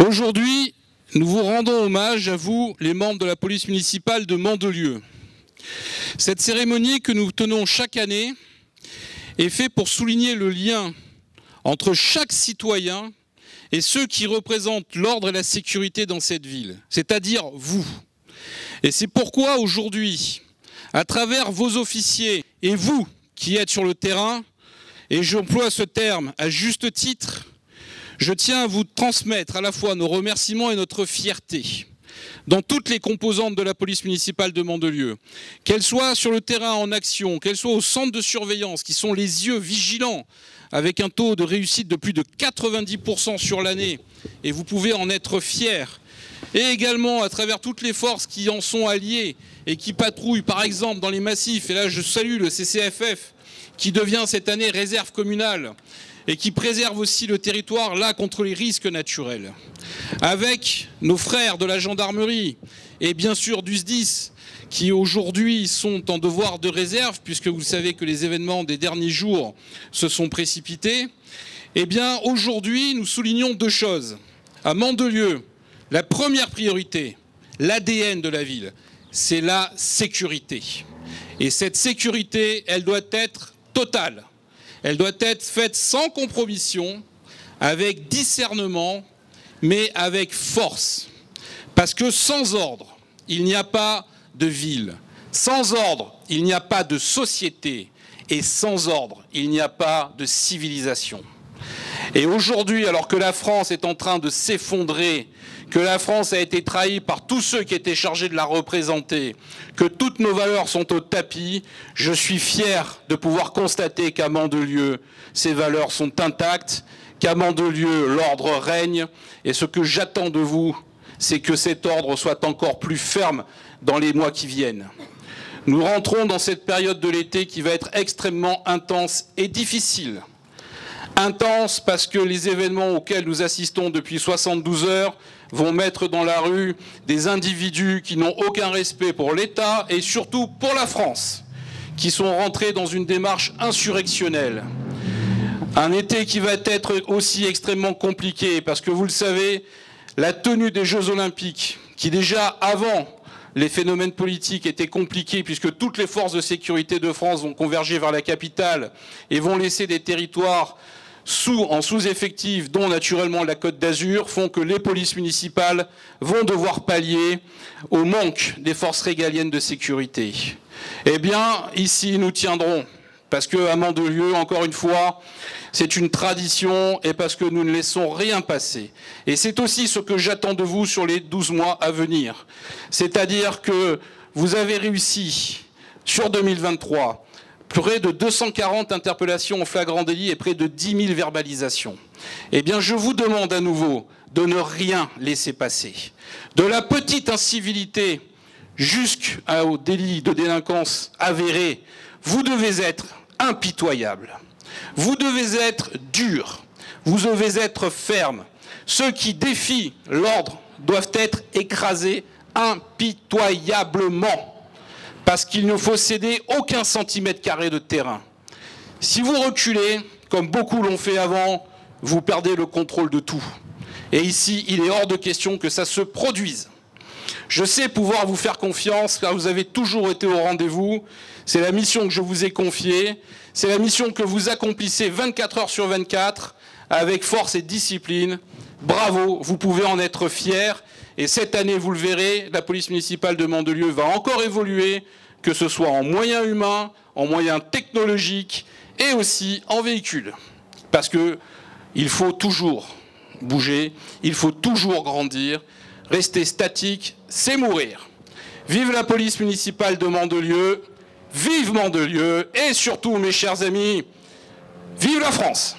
Aujourd'hui, nous vous rendons hommage à vous, les membres de la police municipale de Mandelieu. Cette cérémonie que nous tenons chaque année est faite pour souligner le lien entre chaque citoyen et ceux qui représentent l'ordre et la sécurité dans cette ville, c'est-à-dire vous. Et c'est pourquoi aujourd'hui, à travers vos officiers et vous qui êtes sur le terrain, et j'emploie ce terme à juste titre, je tiens à vous transmettre à la fois nos remerciements et notre fierté dans toutes les composantes de la police municipale de Mandelieu, qu'elles soient sur le terrain en action, qu'elles soient au centre de surveillance, qui sont les yeux vigilants, avec un taux de réussite de plus de 90% sur l'année, et vous pouvez en être fiers, et également à travers toutes les forces qui en sont alliées et qui patrouillent par exemple dans les massifs, et là je salue le CCFF qui devient cette année réserve communale, et qui préserve aussi le territoire là contre les risques naturels. Avec nos frères de la gendarmerie et bien sûr du SDIS qui aujourd'hui sont en devoir de réserve puisque vous savez que les événements des derniers jours se sont précipités. Eh bien aujourd'hui nous soulignons deux choses. À Mandelieu, la première priorité, l'ADN de la ville, c'est la sécurité. Et cette sécurité, elle doit être totale. Elle doit être faite sans compromission, avec discernement, mais avec force. Parce que sans ordre, il n'y a pas de ville. Sans ordre, il n'y a pas de société. Et sans ordre, il n'y a pas de civilisation. Et aujourd'hui, alors que la France est en train de s'effondrer, que la France a été trahie par tous ceux qui étaient chargés de la représenter, que toutes nos valeurs sont au tapis, je suis fier de pouvoir constater qu'à Mandelieu, ces valeurs sont intactes, qu'à Mandelieu, l'ordre règne, et ce que j'attends de vous, c'est que cet ordre soit encore plus ferme dans les mois qui viennent. Nous rentrons dans cette période de l'été qui va être extrêmement intense et difficile. Intense parce que les événements auxquels nous assistons depuis 72 heures vont mettre dans la rue des individus qui n'ont aucun respect pour l'État et surtout pour la France, qui sont rentrés dans une démarche insurrectionnelle. Un été qui va être aussi extrêmement compliqué parce que vous le savez, la tenue des Jeux Olympiques, qui déjà avant les phénomènes politiques étaient compliqués puisque toutes les forces de sécurité de France vont converger vers la capitale et vont laisser des territoires en sous-effectif, dont naturellement la Côte d'Azur, font que les polices municipales vont devoir pallier au manque des forces régaliennes de sécurité. Eh bien, ici, nous tiendrons, parce qu'à Mandelieu, encore une fois, c'est une tradition et parce que nous ne laissons rien passer. Et c'est aussi ce que j'attends de vous sur les 12 mois à venir. C'est-à-dire que vous avez réussi, sur 2023, près de 240 interpellations en flagrant délit et près de 10 000 verbalisations. Eh bien, je vous demande à nouveau de ne rien laisser passer. De la petite incivilité jusqu'au délit de délinquance avéré, vous devez être impitoyable. Vous devez être dur. Vous devez être ferme. Ceux qui défient l'ordre doivent être écrasés impitoyablement. Parce qu'il ne faut céder aucun centimètre carré de terrain. Si vous reculez, comme beaucoup l'ont fait avant, vous perdez le contrôle de tout. Et ici, il est hors de question que ça se produise. Je sais pouvoir vous faire confiance, car vous avez toujours été au rendez-vous. C'est la mission que je vous ai confiée. C'est la mission que vous accomplissez 24 heures sur 24, avec force et discipline. Bravo, vous pouvez en être fiers. Et cette année, vous le verrez, la police municipale de Mandelieu va encore évoluer, que ce soit en moyens humains, en moyens technologiques et aussi en véhicules. Parce qu'il faut toujours bouger, il faut toujours grandir. Rester statique, c'est mourir. Vive la police municipale de Mandelieu, vive Mandelieu et surtout, mes chers amis, vive la France!